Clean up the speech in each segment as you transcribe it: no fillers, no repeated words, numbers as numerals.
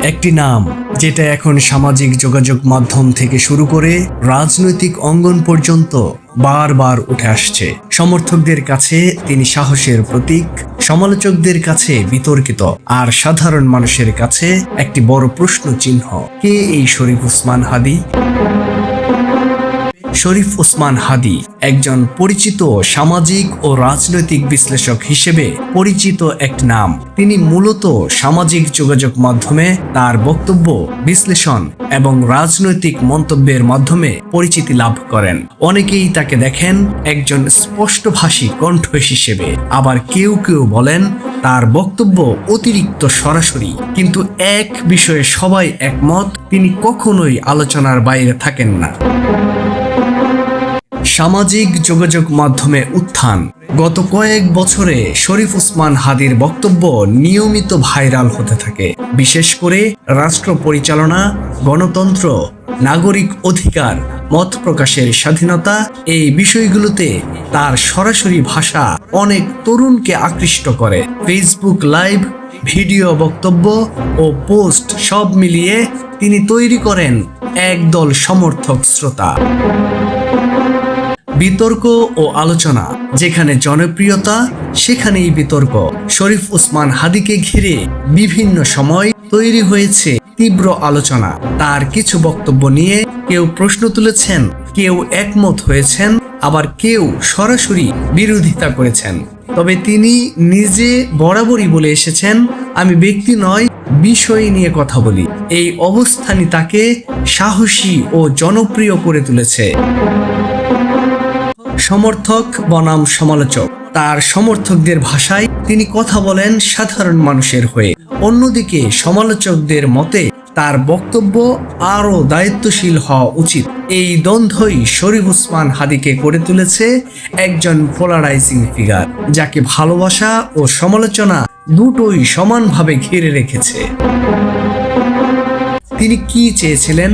একটি নাম যেটা এখন সামাজিক যোগাযোগ মাধ্যম থেকে শুরু করে রাজনৈতিক অঙ্গন পর্যন্ত বারবার উঠে আসছে। সমর্থকদের কাছে তিনি সাহসের প্রতীক, সমালোচকদের কাছে বিতর্কিত, আর সাধারণ মানুষের কাছে একটি বড় প্রশ্ন চিহ্ন। কে এই শরীফ ওসমান হাদী? শরীফ ওসমান হাদী একজন পরিচিত সামাজিক ও রাজনৈতিক বিশ্লেষক হিসেবে পরিচিত এক নাম। তিনি মূলত সামাজিক যোগাযোগ মাধ্যমে তার বক্তব্য, বিশ্লেষণ এবং রাজনৈতিক মন্তব্যের মাধ্যমে পরিচিতি লাভ করেন। অনেকেই তাকে দেখেন একজন স্পষ্টভাষী কণ্ঠ হিসেবে, আবার কেউ কেউ বলেন তার বক্তব্য অতিরিক্ত সরাসরি। কিন্তু এক বিষয়ে সবাই একমত, তিনি কখনোই আলোচনার বাইরে থাকেন না। সামাজিক যোগাযোগ মাধ্যমে উত্থান। গত কয়েক বছরে শরীফ ওসমান হাদীর বক্তব্য নিয়মিত ভাইরাল হতে থাকে, বিশেষ করে রাষ্ট্র পরিচালনা, গণতন্ত্র, নাগরিক অধিকার, মত প্রকাশের স্বাধীনতা এই বিষয়গুলোতে তার সরাসরি ভাষা অনেক তরুণকে আকৃষ্ট করে। ফেসবুক লাইভ, ভিডিও বক্তব্য ও পোস্ট সব মিলিয়ে তিনি তৈরি করেন একদল সমর্থক শ্রোতা। বিতর্ক ও আলোচনা। যেখানে জনপ্রিয়তা সেখানেই বিতর্ক। শরীফ ওসমান হাদীকে ঘিরে বিভিন্ন সময় তৈরি হয়েছে তীব্র আলোচনা। তার কিছু বক্তব্য নিয়ে কেউ প্রশ্ন তুলেছেন, কেউ একমত হয়েছেন, আবার কেউ সরাসরি বিরোধিতা করেছেন। তবে তিনি নিজে বরাবরই বলে এসেছেন, আমি ব্যক্তি নয়, বিষয় নিয়ে কথা বলি। এই অবস্থানই তাকে সাহসী ও জনপ্রিয় করে তুলেছে। সমর্থক বনাম সমালোচক। তার সমর্থকদের ভাষায় তিনি কথা বলেন সাধারণ মানুষের হয়ে। অন্যদিকে সমালোচকদের মতে তার বক্তব্য আরও দায়িত্বশীল হওয়া উচিত। এই দ্বন্দ্বই শরীফ ওসমান হাদীকে করে তুলেছে একজন পোলারাইজিং ফিগার, যাকে ভালোবাসা ও সমালোচনা দুটোই সমানভাবে ঘিরে রেখেছে। তিনি কি চেয়েছিলেন?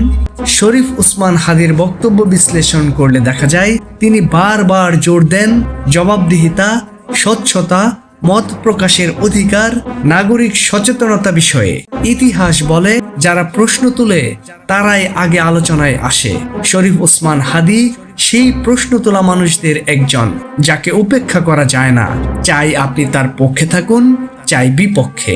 শরীফ ওসমান হাদীর বক্তব্য বিশ্লেষণ করলে দেখা যায় তিনি বারবার জোর দেন জবাবদিহিতা, স্বচ্ছতা, মত প্রকাশের অধিকার, নাগরিক সচেতনতা বিষয়ে। ইতিহাস বলে যারা প্রশ্ন তুলে তারাই আগে আলোচনায় আসে। শরীফ ওসমান হাদী সেই প্রশ্ন তোলা মানুষদের একজন, যাকে উপেক্ষা করা যায় না, চাই আপনি তার পক্ষে থাকুন, চাই বিপক্ষে।